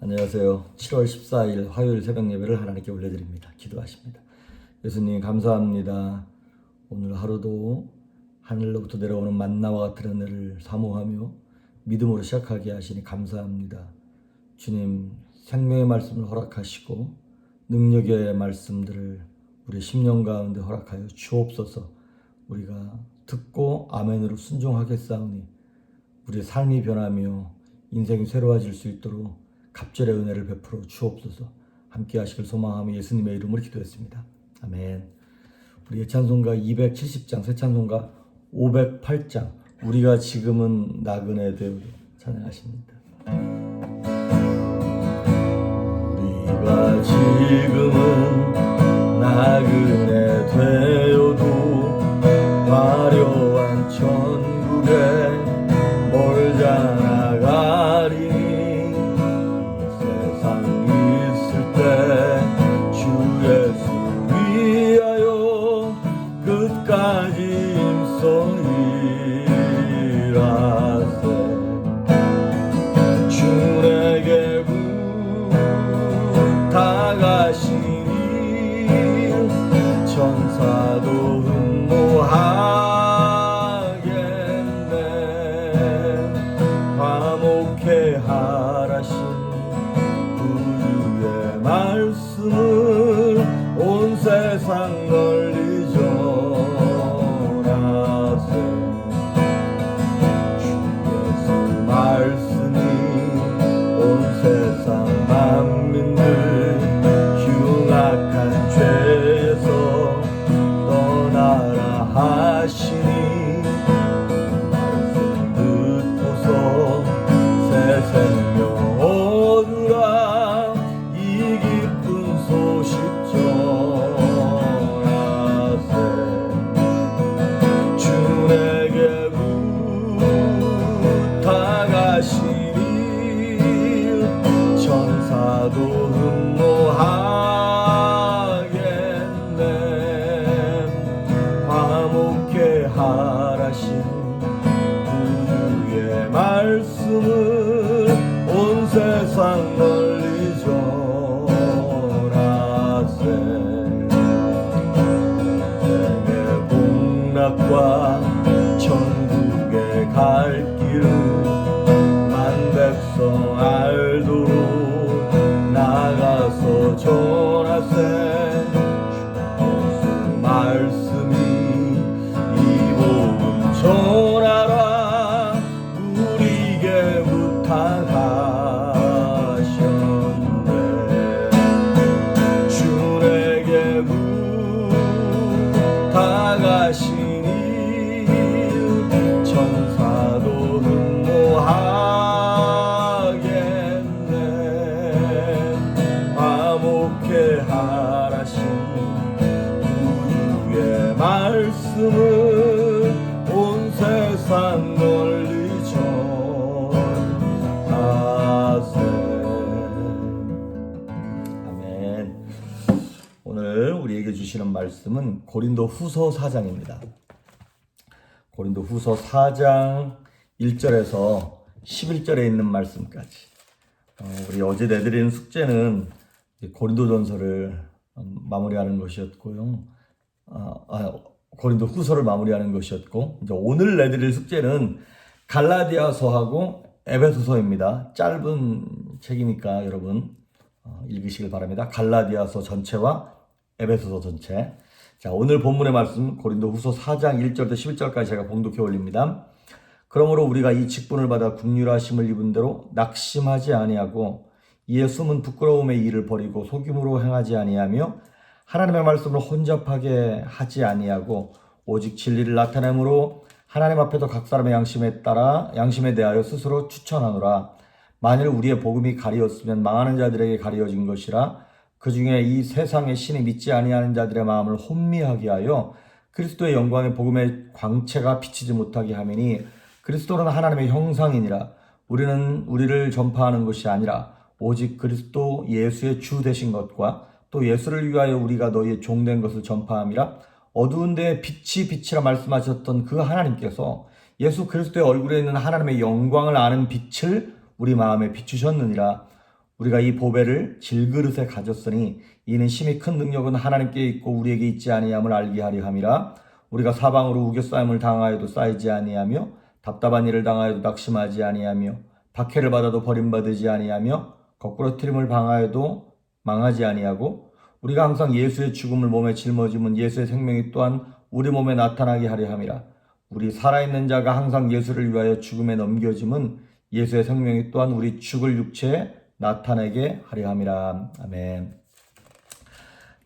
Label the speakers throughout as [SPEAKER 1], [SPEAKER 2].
[SPEAKER 1] 안녕하세요. 7월 14일 화요일 새벽 예배를 하나님께 올려드립니다. 기도하십니다. 예수님 감사합니다. 오늘 하루도 하늘로부터 내려오는 만나와 같은 은혜를 사모하며 믿음으로 시작하게 하시니 감사합니다. 주님 생명의 말씀을 허락하시고 능력의 말씀들을 우리 심령 가운데 허락하여 주옵소서. 우리가 듣고 아멘으로 순종하겠사오니 우리의 삶이 변하며 인생이 새로워질 수 있도록 갑절의 은혜를 베풀어 주옵소서. 함께 하시길 소망하며 예수님의 이름으로 기도했습니다. 아멘. 우리의 찬송가 270장, 새 찬송가 508장, 우리가 지금은 나그네 되어 찬양하십니다. 우리가 지금은 나그네 되어도 화려한 천국에 멀자 나가리니 주 예수 위하여 끝까지 힘써일하세. 주 내게 부탁하시니 천사도 흠모하겠네. 화목해 하라신 말씀을 온 세상 널리 전하세. 주 예수 말씀이 온 세상 만민들 흉악한 죄에서 떠나라 하시니 말씀 듣고서 새 생명 얻으라. 소식 전하세. 주 내게 부탁하시니 천사도 흠모하겠네. 화목해 하라신 구주의 말씀을 온 세상 널리 복락과 천국에 갈 길을 만백성 알도록 나가서 전하세. 주 말씀이 이 복음 전하라 우리에게 부탁하셨네. 주 내게 부탁하시니 천사도 흠모하겠네. 화목해 하라신 구주의 말씀을 온 세상 널리 전하세. 아멘. 오늘 우리에게 주시는 말씀은 고린도 후서 4장입니다. 고린도 후서 4장 1절에서 11절에 있는 말씀까지. 우리 어제 내드리는 숙제는 고린도 전서를 마무리하는 것이었고요. 고린도 후서를 마무리하는 것이었고, 이제 오늘 내드릴 숙제는 갈라디아서하고 에베소서입니다. 짧은 책이니까 여러분 읽으시길 바랍니다. 갈라디아서 전체와 에베소서 전체. 자, 오늘 본문의 말씀 고린도 후서 4장 1절부터 11절까지 제가 봉독해 올립니다. 그러므로 우리가 이 직분을 받아 긍휼하심을 입은 대로 낙심하지 아니하고 이에 숨은 부끄러움의 일을 버리고 속임으로 행하지 아니하며 하나님의 말씀을 혼잡하게 하지 아니하고 오직 진리를 나타내므로 하나님 앞에서 각 사람의 양심에 대하여 스스로 추천하노라. 만일 우리의 복음이 가리었으면 망하는 자들에게 가리어진 것이라. 그 중에 이 세상의 신이 믿지 아니하는 자들의 마음을 혼미하게 하여 그리스도의 영광의 복음의 광채가 비치지 못하게 하미니 그리스도는 하나님의 형상이니라. 우리는 우리를 전파하는 것이 아니라 오직 그리스도 예수의 주 되신 것과 또 예수를 위하여 우리가 너희의 종된 것을 전파함이라. 어두운 데에 빛이라 말씀하셨던 그 하나님께서 예수 그리스도의 얼굴에 있는 하나님의 영광을 아는 빛을 우리 마음에 비추셨느니라. 우리가 이 보배를 질그릇에 가졌으니 이는 심히 큰 능력은 하나님께 있고 우리에게 있지 아니함을 알게 하려 함이라. 우리가 사방으로 우겨싸임을 당하여도 쌓이지 아니하며 답답한 일을 당하여도 낙심하지 아니하며 박해를 받아도 버림받지 아니하며 거꾸로 트림을 방하여도 망하지 아니하고 우리가 항상 예수의 죽음을 몸에 짊어짐은 예수의 생명이 또한 우리 몸에 나타나게 하려 함이라. 우리 살아있는 자가 항상 예수를 위하여 죽음에 넘겨짐은 예수의 생명이 또한 우리 죽을 육체에 나타내게 하려 함이라. 아멘.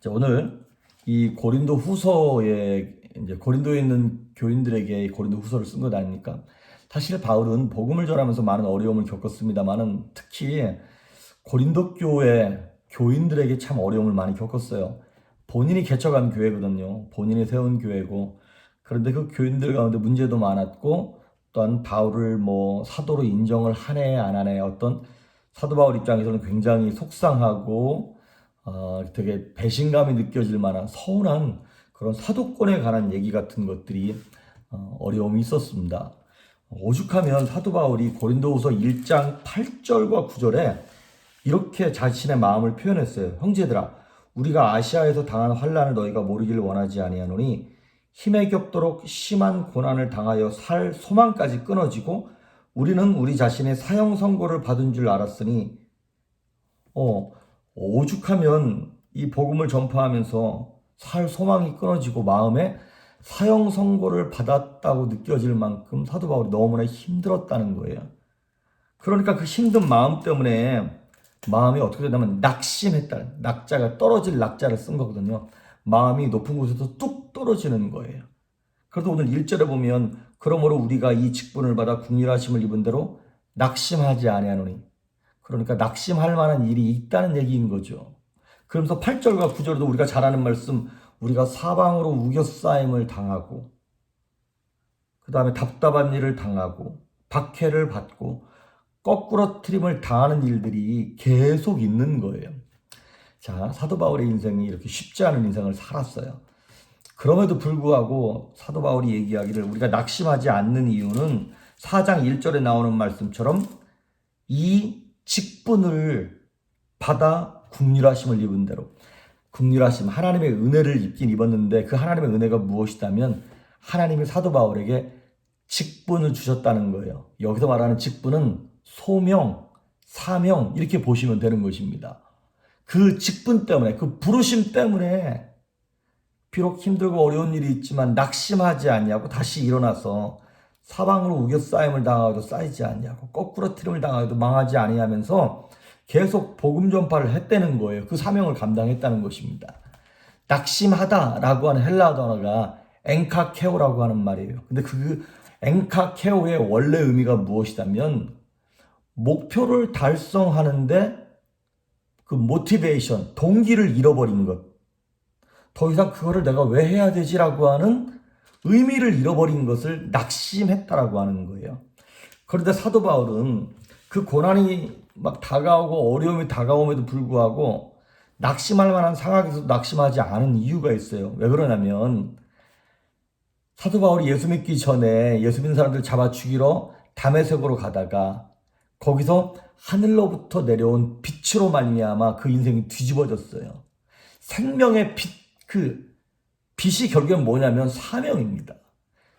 [SPEAKER 1] 자, 오늘 이 고린도 후서에 이제 고린도에 있는 교인들에게 고린도 후서를 쓴 것 아닙니까? 사실 바울은 복음을 전하면서 많은 어려움을 겪었습니다만은 특히 고린도 교회 교인들에게 참 어려움을 많이 겪었어요. 본인이 개척한 교회거든요. 본인이 세운 교회고, 그런데 그 교인들 가운데 문제도 많았고, 또한 바울을 사도로 인정을 하네 안 하네, 어떤 사도 바울 입장에서는 굉장히 속상하고 되게 배신감이 느껴질 만한 서운한 그런 사도권에 관한 얘기 같은 것들이 어려움이 있었습니다. 오죽하면 사도 바울이 고린도후서 1장 8절과 9절에 이렇게 자신의 마음을 표현했어요. 형제들아, 우리가 아시아에서 당한 환난을 너희가 모르기를 원하지 아니하노니 힘에 겹도록 심한 고난을 당하여 살 소망까지 끊어지고 우리는 우리 자신의 사형 선고를 받은 줄 알았으니 오죽하면 이 복음을 전파하면서 살 소망이 끊어지고 마음에 사형 선고를 받았다고 느껴질 만큼 사도 바울이 너무나 힘들었다는 거예요. 그러니까 그 힘든 마음 때문에 마음이 어떻게 되냐면 낙심했다. 낙자가 떨어질 낙자를 쓴 거거든요. 마음이 높은 곳에서 뚝 떨어지는 거예요. 그래서 오늘 1절에 보면 그러므로 우리가 이 직분을 받아 국률하심을 입은 대로 낙심하지 아니하노니, 그러니까 낙심할 만한 일이 있다는 얘기인 거죠. 그러면서 8절과 9절도 우리가 잘 아는 말씀, 우리가 사방으로 우겨싸임을 당하고 그 다음에 답답한 일을 당하고 박해를 받고 거꾸러뜨림을 당하는 일들이 계속 있는 거예요. 자, 사도 바울의 인생이 이렇게 쉽지 않은 인생을 살았어요. 그럼에도 불구하고 사도 바울이 얘기하기를 우리가 낙심하지 않는 이유는 4장 1절에 나오는 말씀처럼 이 직분을 받아 국률하심을 입은 대로, 국률하심, 하나님의 은혜를 입긴 입었는데 그 하나님의 은혜가 무엇이다면 하나님이 사도 바울에게 직분을 주셨다는 거예요. 여기서 말하는 직분은 소명, 사명 이렇게 보시면 되는 것입니다. 그 직분 때문에, 그 부르심 때문에 비록 힘들고 어려운 일이 있지만 낙심하지 아니하고 다시 일어나서 사방으로 우겨싸임을 당하여도 쌓이지 아니하고 거꾸러뜨림을 당하여도 망하지 아니하면서 계속 복음 전파를 했다는 거예요. 그 사명을 감당했다는 것입니다. 낙심하다라고 하는 헬라어 단어가 엔카케오라고 하는 말이에요. 근데 그 엔카케오의 원래 의미가 무엇이냐면 목표를 달성하는데 그 모티베이션, 동기를 잃어버린 것. 더 이상 그거를 내가 왜 해야 되지라고 하는 의미를 잃어버린 것을 낙심했다라고 하는 거예요. 그런데 사도 바울은 그 고난이 막 다가오고 어려움이 다가옴에도 불구하고 낙심할 만한 상황에서 낙심하지 않은 이유가 있어요. 왜 그러냐면 사도 바울이 예수 믿기 전에 예수 믿는 사람들 잡아 죽이러 다메섹으로 가다가 거기서 하늘로부터 내려온 빛으로 말미암아 그 인생이 뒤집어졌어요. 생명의 빛, 그 빛이 결국엔 뭐냐면 사명입니다.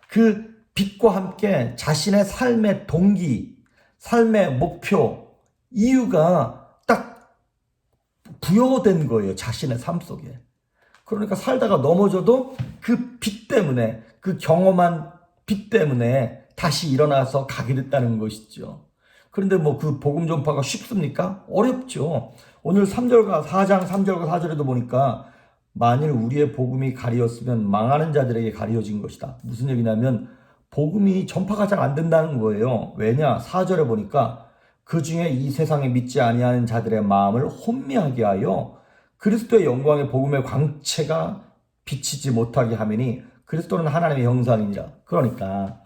[SPEAKER 1] 그 빛과 함께 자신의 삶의 동기, 삶의 목표, 이유가 딱 부여된 거예요. 자신의 삶 속에. 그러니까 살다가 넘어져도 그 빛 때문에, 그 경험한 빛 때문에 다시 일어나서 가게 됐다는 것이죠. 그런데 그 복음 전파가 쉽습니까? 어렵죠. 오늘 4장 3절과 4절에도 보니까 만일 우리의 복음이 가리었으면 망하는 자들에게 가리어진 것이다. 무슨 얘기냐면 복음이 전파가 잘 안 된다는 거예요. 왜냐? 4절에 보니까 그 중에 이 세상에 믿지 아니하는 자들의 마음을 혼미하게 하여 그리스도의 영광의 복음의 광채가 비치지 못하게 하매니 그리스도는 하나님의 형상이니라. 그러니까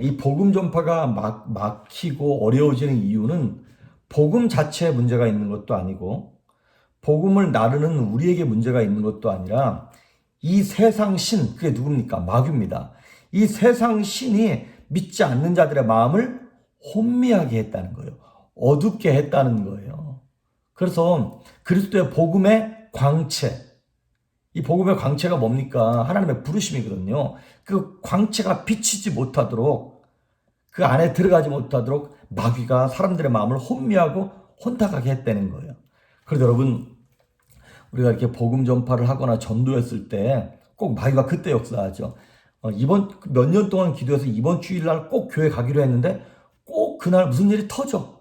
[SPEAKER 1] 이 복음 전파가 막히고 어려워지는 이유는 복음 자체에 문제가 있는 것도 아니고 복음을 나르는 우리에게 문제가 있는 것도 아니라 이 세상 신, 그게 누굽니까? 마귀입니다. 이 세상 신이 믿지 않는 자들의 마음을 혼미하게 했다는 거예요. 어둡게 했다는 거예요. 그래서 그리스도의 복음의 광채, 이 복음의 광채가 뭡니까? 하나님의 부르심이거든요. 그 광채가 비치지 못하도록, 그 안에 들어가지 못하도록 마귀가 사람들의 마음을 혼미하고 혼탁하게 했다는 거예요. 그래서 여러분, 우리가 이렇게 복음 전파를 하거나 전도했을 때 꼭 마귀가 그때 역사하죠. 이번 몇 년 동안 기도해서 이번 주일날 꼭 교회 가기로 했는데 꼭 그날 무슨 일이 터져.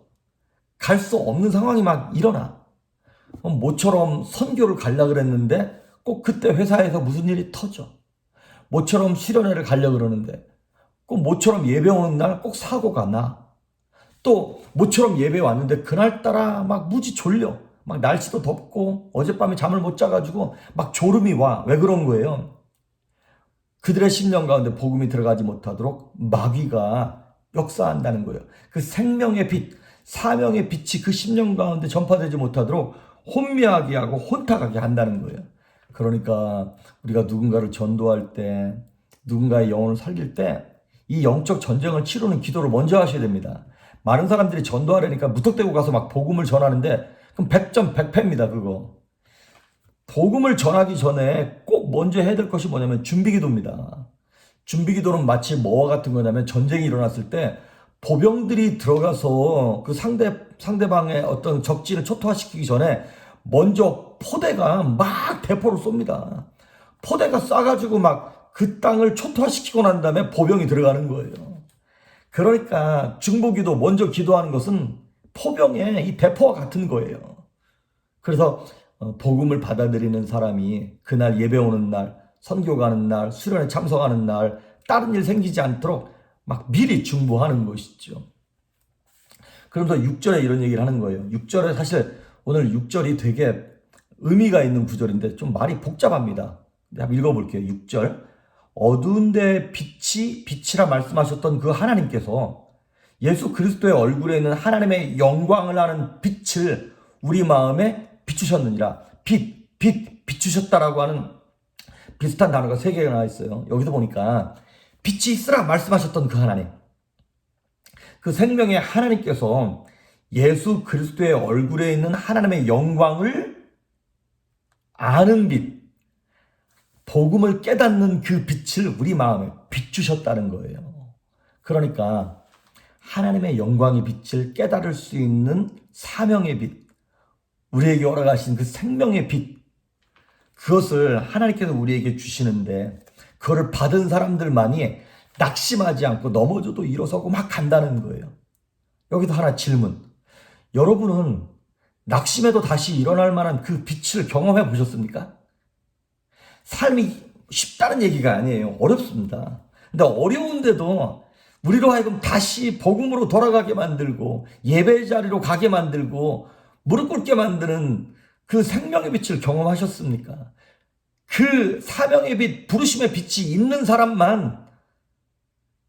[SPEAKER 1] 갈 수 없는 상황이 막 일어나. 모처럼 선교를 가려고 그랬는데 꼭 그때 회사에서 무슨 일이 터져. 모처럼 수련회를 가려고 그러는데 꼭 모처럼 예배 오는 날 꼭 사고가 나. 또 모처럼 예배 왔는데 그날따라 막 무지 졸려. 막 날씨도 덥고 어젯밤에 잠을 못 자가지고 막 졸음이 와. 왜 그런 거예요? 그들의 심령 가운데 복음이 들어가지 못하도록 마귀가 역사한다는 거예요. 그 생명의 빛, 사명의 빛이 그 심령 가운데 전파되지 못하도록 혼미하게 하고 혼탁하게 한다는 거예요. 그러니까 우리가 누군가를 전도할 때, 누군가의 영혼을 살릴 때 이 영적 전쟁을 치르는 기도를 먼저 하셔야 됩니다. 많은 사람들이 전도하려니까 무턱대고 가서 막 복음을 전하는데 그럼 100점 100패입니다. 그거. 복음을 전하기 전에 꼭 먼저 해야 될 것이 뭐냐면 준비기도입니다. 준비기도는 마치 뭐와 같은 거냐면 전쟁이 일어났을 때 보병들이 들어가서 그 상대방의 어떤 적진을 초토화시키기 전에 먼저 포대가 막 대포를 쏩니다. 포대가 쏴가지고 막 그 땅을 초토화시키고 난 다음에 보병이 들어가는 거예요. 그러니까 중보기도 먼저 기도하는 것은 포병의 이 대포와 같은 거예요. 그래서 복음을 받아들이는 사람이 그날 예배 오는 날, 선교 가는 날, 수련회 참석하는 날, 다른 일 생기지 않도록 막 미리 중보하는 것이죠. 그러면서 6절에 이런 얘기를 하는 거예요. 6절에 사실 오늘 6절이 되게 의미가 있는 구절인데 좀 말이 복잡합니다. 한번 읽어볼게요. 6절. 어두운 데 빛이라 말씀하셨던 그 하나님께서 예수 그리스도의 얼굴에 있는 하나님의 영광을 아는 빛을 우리 마음에 비추셨느니라. 비추셨다라고 하는 비슷한 단어가 3개가 나와 있어요. 여기서 보니까 빛이 있으라 말씀하셨던 그 하나님, 그 생명의 하나님께서 예수 그리스도의 얼굴에 있는 하나님의 영광을 아는 빛, 복음을 깨닫는 그 빛을 우리 마음에 비추셨다는 거예요. 그러니까 하나님의 영광의 빛을 깨달을 수 있는 사명의 빛, 우리에게 허락하신 그 생명의 빛, 그것을 하나님께서 우리에게 주시는데 그거를 받은 사람들만이 낙심하지 않고 넘어져도 일어서고 막 간다는 거예요. 여기도 하나 질문. 여러분은 낙심해도 다시 일어날 만한 그 빛을 경험해 보셨습니까? 삶이 쉽다는 얘기가 아니에요. 어렵습니다. 근데 어려운데도 우리로 하여금 다시 복음으로 돌아가게 만들고 예배 자리로 가게 만들고 무릎 꿇게 만드는 그 생명의 빛을 경험하셨습니까? 그 사명의 빛, 부르심의 빛이 있는 사람만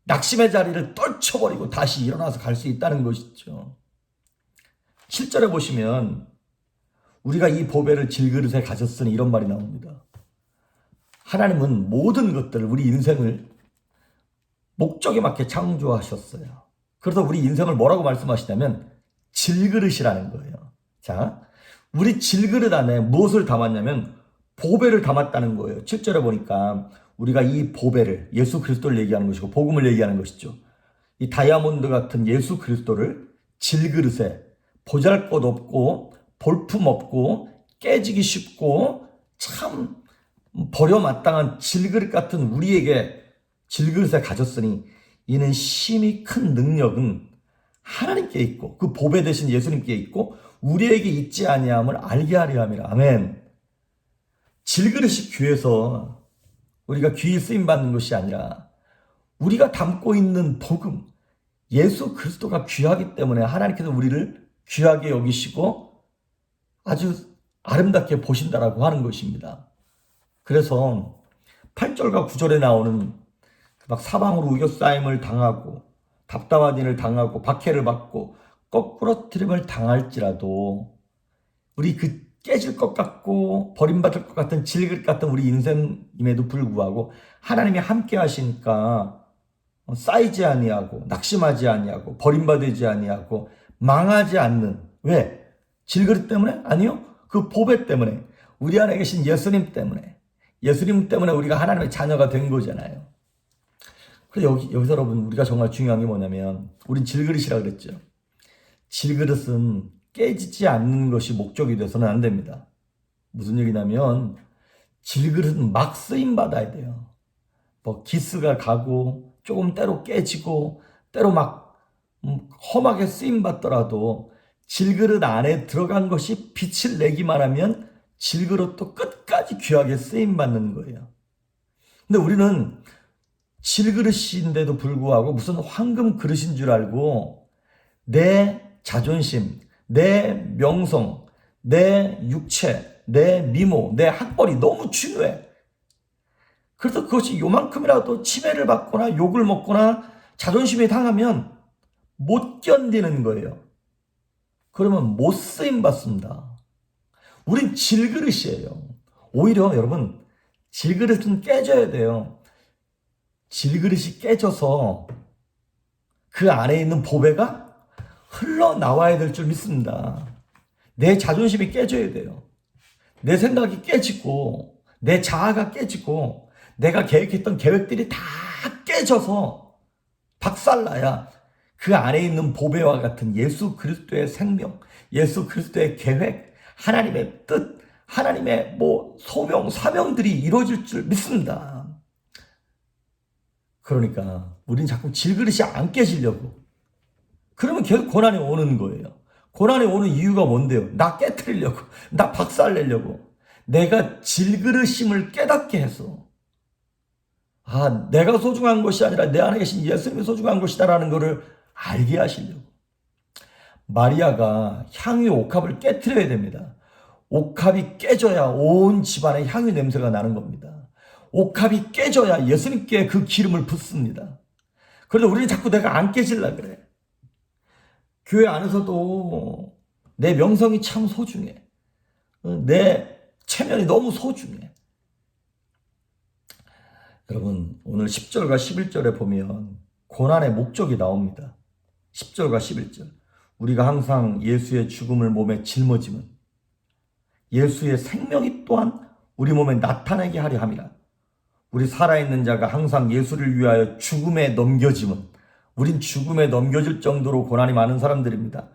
[SPEAKER 1] 낙심의 자리를 떨쳐버리고 다시 일어나서 갈 수 있다는 것이죠. 7절에 보시면 우리가 이 보배를 질그릇에 가졌으니 이런 말이 나옵니다. 하나님은 모든 것들을, 우리 인생을 목적에 맞게 창조하셨어요. 그래서 우리 인생을 뭐라고 말씀하시냐면 질그릇이라는 거예요. 자, 우리 질그릇 안에 무엇을 담았냐면 보배를 담았다는 거예요. 7절에 보니까 우리가 이 보배를, 예수 그리스도를 얘기하는 것이고 복음을 얘기하는 것이죠. 이 다이아몬드 같은 예수 그리스도를 질그릇에 보잘것없고 볼품없고 깨지기 쉽고 참 버려마땅한 질그릇 같은 우리에게 질그릇에 가졌으니 이는 심히 큰 능력은 하나님께 있고 그 보배 대신 예수님께 있고 우리에게 있지 아니함을 알게 하려 함이라. 아멘. 질그릇이 귀해서 우리가 귀히 쓰임받는 것이 아니라 우리가 담고 있는 복음, 예수 그리스도가 귀하기 때문에 하나님께서 우리를 귀하게 여기시고 아주 아름답게 보신다라고 하는 것입니다. 그래서 8절과 9절에 나오는 막 사방으로 우겨싸임을 당하고 답답한 일을 당하고 박해를 받고 거꾸러뜨림을 당할지라도 우리 그 깨질 것 같고 버림받을 것 같은 질그릇 같은 우리 인생임에도 불구하고 하나님이 함께 하시니까 쌓이지 아니하고 낙심하지 아니하고 버림받지 아니하고 망하지 않는, 왜? 질그릇 때문에? 아니요. 그 보배 때문에. 우리 안에 계신 예수님 때문에. 예수님 때문에 우리가 하나님의 자녀가 된 거잖아요. 그래서 여기서 여러분, 우리가 정말 중요한 게 뭐냐면, 우린 질그릇이라 그랬죠. 질그릇은 깨지지 않는 것이 목적이 돼서는 안 됩니다. 무슨 얘기냐면, 질그릇은 막 쓰임 받아야 돼요. 뭐 기스가 가고 조금 때로 깨지고 때로 막 험하게 쓰임 받더라도 질그릇 안에 들어간 것이 빛을 내기만 하면 질그릇도 끝까지 귀하게 쓰임 받는 거예요. 근데 우리는 질그릇인데도 불구하고 무슨 황금 그릇인 줄 알고 내 자존심, 내 명성, 내 육체, 내 미모, 내 학벌이 너무 중요해. 그래서 그것이 요만큼이라도 침해를 받거나 욕을 먹거나 자존심이 상하면 못 견디는 거예요. 그러면 못 쓰임 받습니다. 우린 질그릇이에요. 오히려 여러분, 질그릇은 깨져야 돼요. 질그릇이 깨져서 그 안에 있는 보배가 흘러나와야 될 줄 믿습니다. 내 자존심이 깨져야 돼요. 내 생각이 깨지고 내 자아가 깨지고 내가 계획했던 계획들이 다 깨져서 박살나야 그 안에 있는 보배와 같은 예수 그리스도의 생명, 예수 그리스도의 계획, 하나님의 뜻, 하나님의 소명, 사명들이 이루어질 줄 믿습니다. 그러니까 우린 자꾸 질그릇이 안 깨지려고. 그러면 계속 고난이 오는 거예요. 고난이 오는 이유가 뭔데요? 나 깨트리려고, 나 박살내려고. 내가 질그릇임을 깨닫게 해서 내가 소중한 것이 아니라 내 안에 계신 예수님이 소중한 것이다라는 것을 알게 하시려고. 마리아가 향유 옥합을 깨트려야 됩니다. 옥합이 깨져야 온 집안에 향유 냄새가 나는 겁니다. 옥합이 깨져야 예수님께 그 기름을 붓습니다. 그런데 우리는 자꾸 내가 안 깨질라 그래. 교회 안에서도 내 명성이 참 소중해. 내 체면이 너무 소중해. 여러분, 오늘 10절과 11절에 보면 고난의 목적이 나옵니다. 10절과 11절. 우리가 항상 예수의 죽음을 몸에 짊어짐은 예수의 생명이 또한 우리 몸에 나타나게 하려 함이라. 우리 살아있는 자가 항상 예수를 위하여 죽음에 넘겨짐은, 우린 죽음에 넘겨질 정도로 고난이 많은 사람들입니다.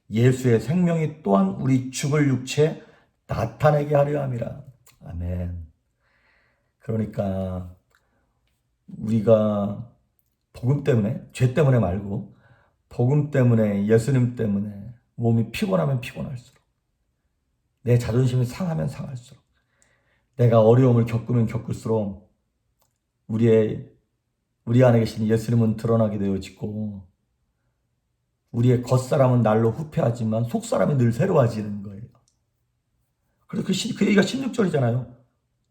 [SPEAKER 1] 예수의 생명이 또한 우리 죽을 육체에 나타내게 하려 함이라. 아멘. 그러니까 우리가 복음 때문에, 죄 때문에 말고 복음 때문에, 예수님 때문에 몸이 피곤하면 피곤할수록, 내 자존심이 상하면 상할수록, 내가 어려움을 겪으면 겪을수록 우리 안에 계신 예수님은 드러나게 되어지고 우리의 겉사람은 날로 후패하지만 속사람이 늘 새로워지는 거예요. 그래서 그 얘기가 16절이잖아요.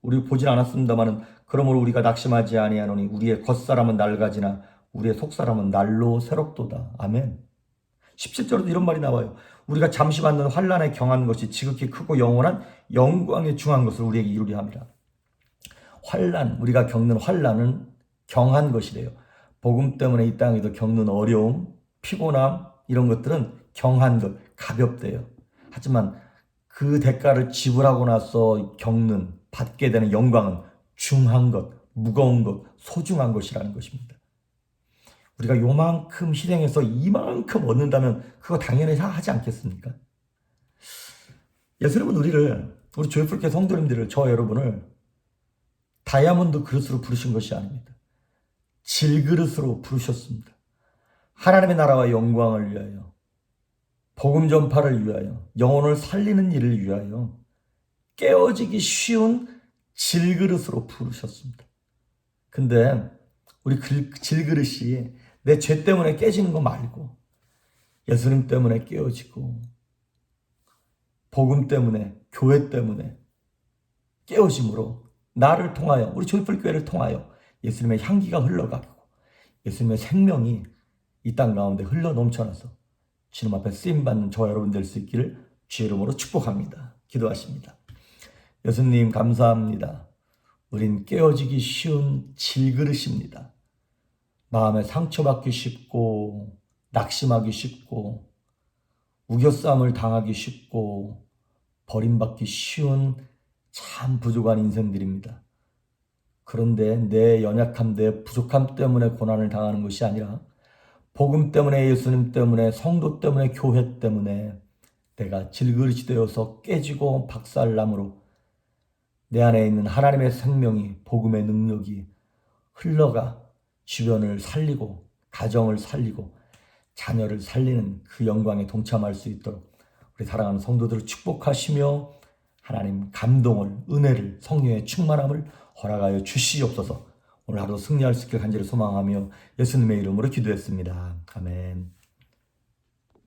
[SPEAKER 1] 우리 보진 않았습니다마는 그러므로 우리가 낙심하지 아니하노니 우리의 겉사람은 낡아지나 우리의 속사람은 날로 새롭도다. 아멘. 17절에도 이런 말이 나와요. 우리가 잠시 받는 환난에 경한 것이 지극히 크고 영원한 영광에 중한 것을 우리에게 이루려 함이라. 환난, 우리가 겪는 환난은 경한 것이래요. 복음 때문에 이 땅에도 겪는 어려움, 피곤함 이런 것들은 경한 것, 가볍대요. 하지만 그 대가를 지불하고 나서 받게 되는 영광은 중한 것, 무거운 것, 소중한 것이라는 것입니다. 우리가 요만큼 희생해서 이만큼 얻는다면 그거 당연히 하지 않겠습니까? 예수님은 우리 조이풀교회 성도님들을, 저 여러분을 다이아몬드 그릇으로 부르신 것이 아닙니다. 질그릇으로 부르셨습니다. 하나님의 나라와 영광을 위하여, 복음 전파를 위하여, 영혼을 살리는 일을 위하여 깨어지기 쉬운 질그릇으로 부르셨습니다. 근데 우리 질그릇이 내 죄 때문에 깨지는 거 말고 예수님 때문에 깨어지고 복음 때문에, 교회 때문에 깨어짐으로 나를 통하여, 우리 조이풀 교회를 통하여 예수님의 향기가 흘러가고 예수님의 생명이 이 땅 가운데 흘러 넘쳐나서 주님 앞에 쓰임받는 저 여러분 될 수 있기를 주의 이름으로 축복합니다. 기도하십니다. 예수님 감사합니다. 우린 깨어지기 쉬운 질그릇입니다. 마음에 상처받기 쉽고 낙심하기 쉽고 우겨싸움을 당하기 쉽고 버림받기 쉬운 참 부족한 인생들입니다. 그런데 내 연약함, 내 부족함 때문에 고난을 당하는 것이 아니라 복음 때문에, 예수님 때문에, 성도 때문에, 교회 때문에 내가 질그릇이 되어서 깨지고 박살남으로 내 안에 있는 하나님의 생명이, 복음의 능력이 흘러가 주변을 살리고 가정을 살리고 자녀를 살리는 그 영광에 동참할 수 있도록 우리 사랑하는 성도들을 축복하시며 하나님 감동을, 은혜를, 성령의 충만함을 허락하여 주시옵소서. 오늘 하루 승리할 수 있길 간절히 소망하며 예수님의 이름으로 기도했습니다. 아멘.